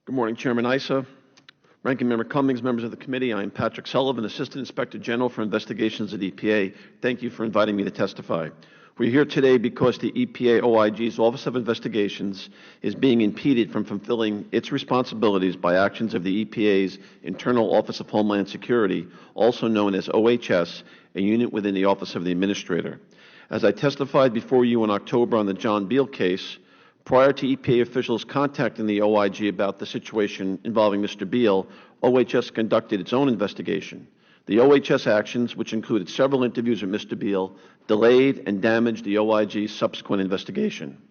Good morning, Chairman Issa, Ranking Member Cummings, members of the committee. I am Patrick Sullivan, Assistant Inspector General for Investigations at EPA. Thank you for inviting me to testify. We're here today because the EPA OIG's Office of Investigations is being impeded from fulfilling its responsibilities by actions of the EPA's Internal Office of Homeland Security, also known as OHS, a unit within the Office of the Administrator. As I testified before you in October on the John Beal case, prior to EPA officials contacting the OIG about the situation involving Mr. Beal, OHS conducted its own investigation. The OHS actions, which included several interviews with Mr. Beal, delayed and damaged the OIG's subsequent investigation.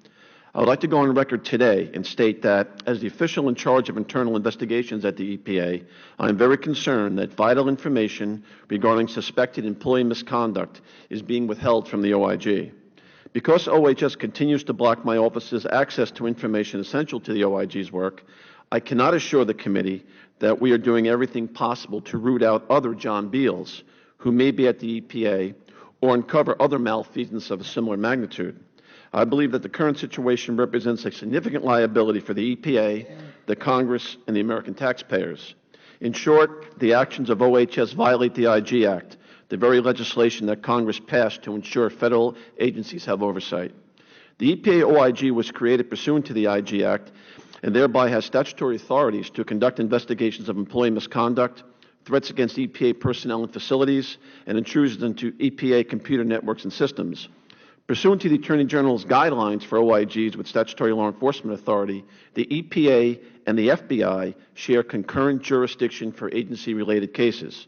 I would like to go on record today and state that, as the official in charge of internal investigations at the EPA, I am very concerned that vital information regarding suspected employee misconduct is being withheld from the OIG. Because OHS continues to block my office's access to information essential to the OIG's work, I cannot assure the committee that we are doing everything possible to root out other John Beals who may be at the EPA or uncover other malfeasance of a similar magnitude. I believe that the current situation represents a significant liability for the EPA, the Congress, and the American taxpayers. In short, the actions of OHS violate the IG Act, the very legislation that Congress passed to ensure federal agencies have oversight. The EPA OIG was created pursuant to the IG Act and thereby has statutory authorities to conduct investigations of employee misconduct, threats against EPA personnel and facilities, and intrusions into EPA computer networks and systems. Pursuant to the Attorney General's guidelines for OIGs with statutory law enforcement authority, the EPA and the FBI share concurrent jurisdiction for agency-related cases.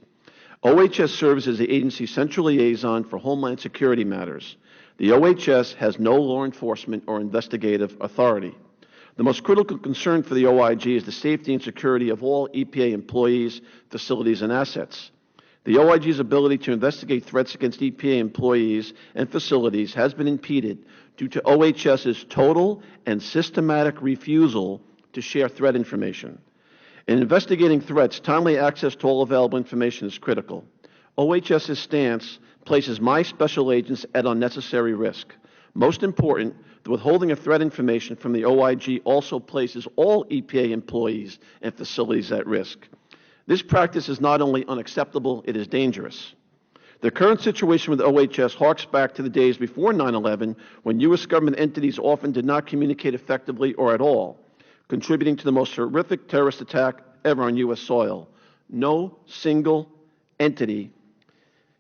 OHS serves as the agency's central liaison for Homeland Security matters. The OHS has no law enforcement or investigative authority. The most critical concern for the OIG is the safety and security of all EPA employees, facilities, and assets. The OIG's ability to investigate threats against EPA employees and facilities has been impeded due to OHS's total and systematic refusal to share threat information. In investigating threats, timely access to all available information is critical. OHS's stance places my special agents at unnecessary risk. Most important, the withholding of threat information from the OIG also places all EPA employees and facilities at risk. This practice is not only unacceptable, it is dangerous. The current situation with OHS harks back to the days before 9/11, when U.S. government entities often did not communicate effectively or at all, contributing to the most horrific terrorist attack ever on U.S. soil. No single entity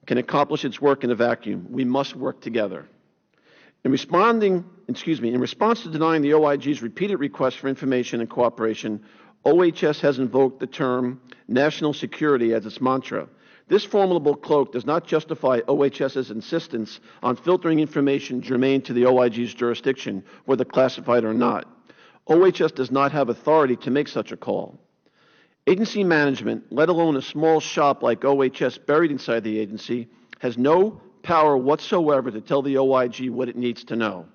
can accomplish its work in a vacuum. We must work together. In response to denying the OIG's repeated requests for information and cooperation, OHS has invoked the term national security as its mantra. This formidable cloak does not justify OHS's insistence on filtering information germane to the OIG's jurisdiction, whether classified or not. OHS does not have authority to make such a call. Agency management, let alone a small shop like OHS buried inside the agency, has no power whatsoever to tell the OIG what it needs to know.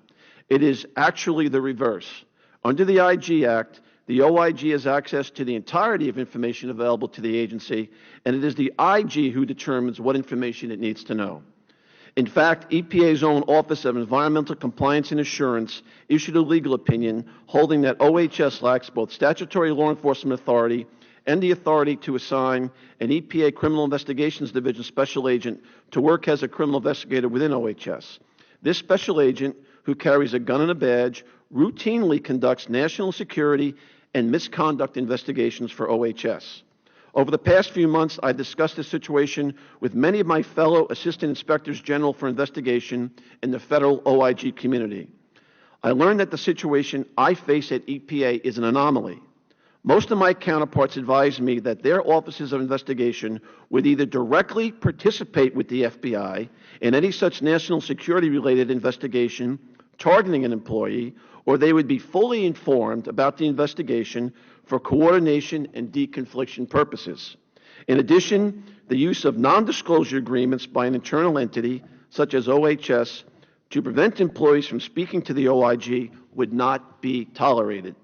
It is actually the reverse. Under the IG Act, the OIG has access to the entirety of information available to the agency, and it is the IG who determines what information it needs to know. In fact, EPA's own Office of Environmental Compliance and Assurance issued a legal opinion holding that OHS lacks both statutory law enforcement authority and the authority to assign an EPA Criminal Investigations Division special agent to work as a criminal investigator within OHS. This special agent, who carries a gun and a badge, routinely conducts national security and misconduct investigations for OHS. Over the past few months, I discussed this situation with many of my fellow Assistant Inspectors General for Investigation in the federal OIG community. I learned that the situation I face at EPA is an anomaly. Most of my counterparts advised me that their offices of investigation would either directly participate with the FBI in any such national security-related investigation targeting an employee, or they would be fully informed about the investigation for coordination and deconfliction purposes. In addition, the use of non-disclosure agreements by an internal entity, such as OHS, to prevent employees from speaking to the OIG would not be tolerated.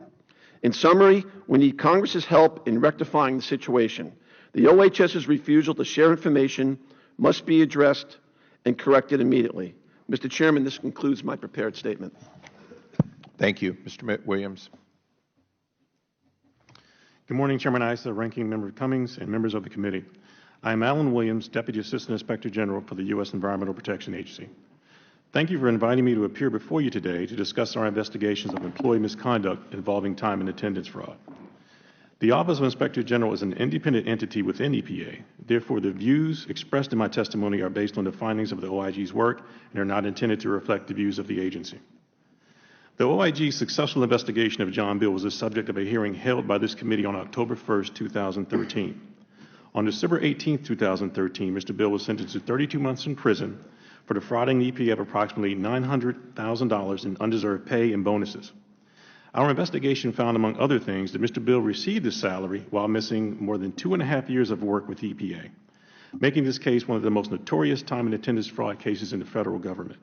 In summary, we need Congress's help in rectifying the situation. The OHS's refusal to share information must be addressed and corrected immediately. Mr. Chairman, this concludes my prepared statement. Thank you. Mr. Williams. Good morning, Chairman Issa, Ranking Member Cummings, and members of the committee. I am Allan Williams, Deputy Assistant Inspector General for the U.S. Environmental Protection Agency. Thank you for inviting me to appear before you today to discuss our investigations of employee misconduct involving time and attendance fraud. The Office of Inspector General is an independent entity within EPA. Therefore, the views expressed in my testimony are based on the findings of the OIG's work and are not intended to reflect the views of the agency. The OIG's successful investigation of John Bill was the subject of a hearing held by this committee on October 1, 2013. On December 18, 2013, Mr. Bill was sentenced to 32 months in prison for defrauding the EPA of approximately $900,000 in undeserved pay and bonuses. Our investigation found, among other things, that Mr. Bill received his salary while missing more than 2.5 years of work with EPA, making this case one of the most notorious time and attendance fraud cases in the federal government.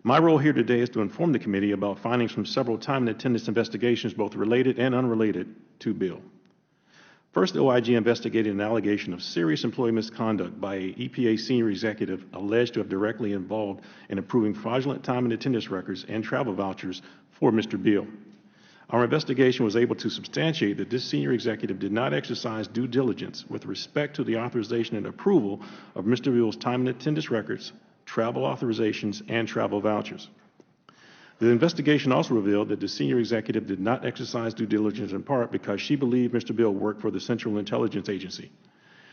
My role here today is to inform the committee about findings from several time and attendance investigations, both related and unrelated to Bill. First, the OIG investigated an allegation of serious employee misconduct by an EPA senior executive alleged to have directly involved in approving fraudulent time and attendance records and travel vouchers for Mr. Bill. Our investigation was able to substantiate that this senior executive did not exercise due diligence with respect to the authorization and approval of Mr. Bill's time and attendance records, travel authorizations, and travel vouchers. The investigation also revealed that the senior executive did not exercise due diligence in part because she believed Mr. Bill worked for the Central Intelligence Agency.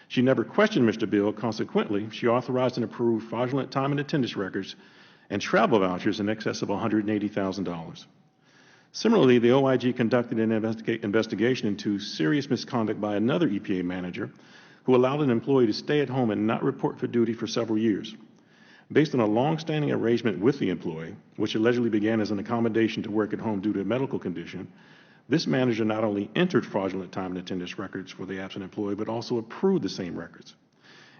She never questioned Mr. Bill. Consequently, she authorized and approved fraudulent time and attendance records and travel vouchers in excess of $180,000. Similarly, the OIG conducted an investigation into serious misconduct by another EPA manager who allowed an employee to stay at home and not report for duty for several years. Based on a long-standing arrangement with the employee, which allegedly began as an accommodation to work at home due to a medical condition, this manager not only entered fraudulent time and attendance records for the absent employee, but also approved the same records.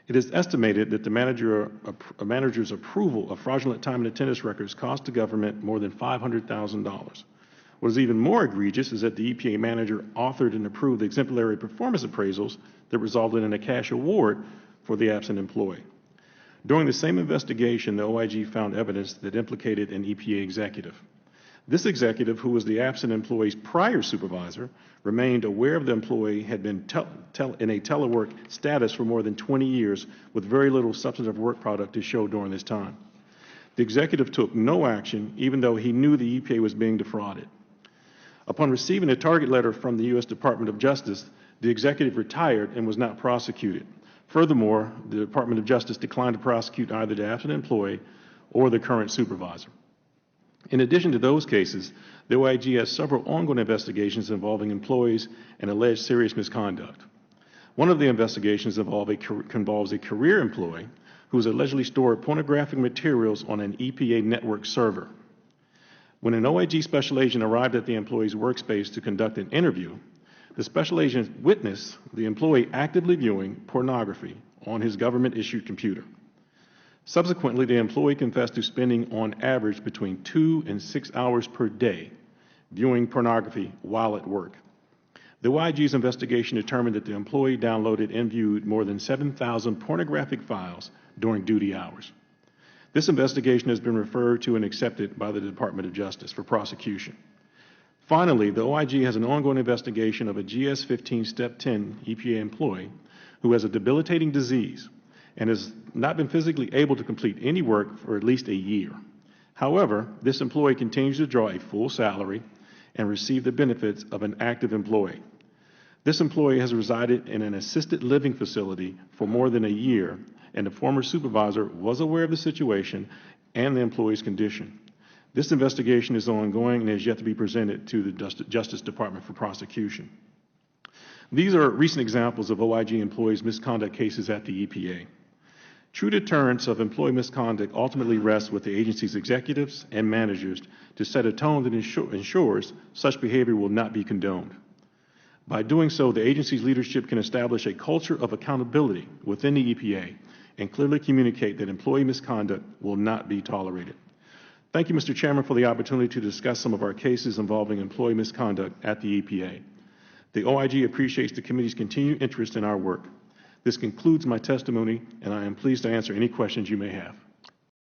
It is estimated that the manager's approval of fraudulent time and attendance records cost the government more than $500,000. What is even more egregious is that the EPA manager authored and approved exemplary performance appraisals that resulted in a cash award for the absent employee. During the same investigation, the OIG found evidence that implicated an EPA executive. This executive, who was the absent employee's prior supervisor, remained aware of the employee had been in a telework status for more than 20 years with very little substantive work product to show during this time. The executive took no action, even though he knew the EPA was being defrauded. Upon receiving a target letter from the U.S. Department of Justice, the executive retired and was not prosecuted. Furthermore, the Department of Justice declined to prosecute either the absent employee or the current supervisor. In addition to those cases, the OIG has several ongoing investigations involving employees and alleged serious misconduct. One of the investigations involves a career employee who has allegedly stored pornographic materials on an EPA network server. When an OIG special agent arrived at the employee's workspace to conduct an interview, the special agent witnessed the employee actively viewing pornography on his government-issued computer. Subsequently, the employee confessed to spending on average between 2 and 6 hours per day viewing pornography while at work. The OIG's investigation determined that the employee downloaded and viewed more than 7,000 pornographic files during duty hours. This investigation has been referred to and accepted by the Department of Justice for prosecution. Finally, the OIG has an ongoing investigation of a GS-15 Step 10 EPA employee who has a debilitating disease and has not been physically able to complete any work for at least a year. However, this employee continues to draw a full salary and receive the benefits of an active employee. This employee has resided in an assisted living facility for more than a year, and the former supervisor was aware of the situation and the employee's condition. This investigation is ongoing and is yet to be presented to the Justice Department for prosecution. These are recent examples of OIG employees' misconduct cases at the EPA. True deterrence of employee misconduct ultimately rests with the agency's executives and managers to set a tone that ensures such behavior will not be condoned. By doing so, the agency's leadership can establish a culture of accountability within the EPA and clearly communicate that employee misconduct will not be tolerated. Thank you, Mr. Chairman, for the opportunity to discuss some of our cases involving employee misconduct at the EPA. The OIG appreciates the committee's continued interest in our work. This concludes my testimony, and I am pleased to answer any questions you may have.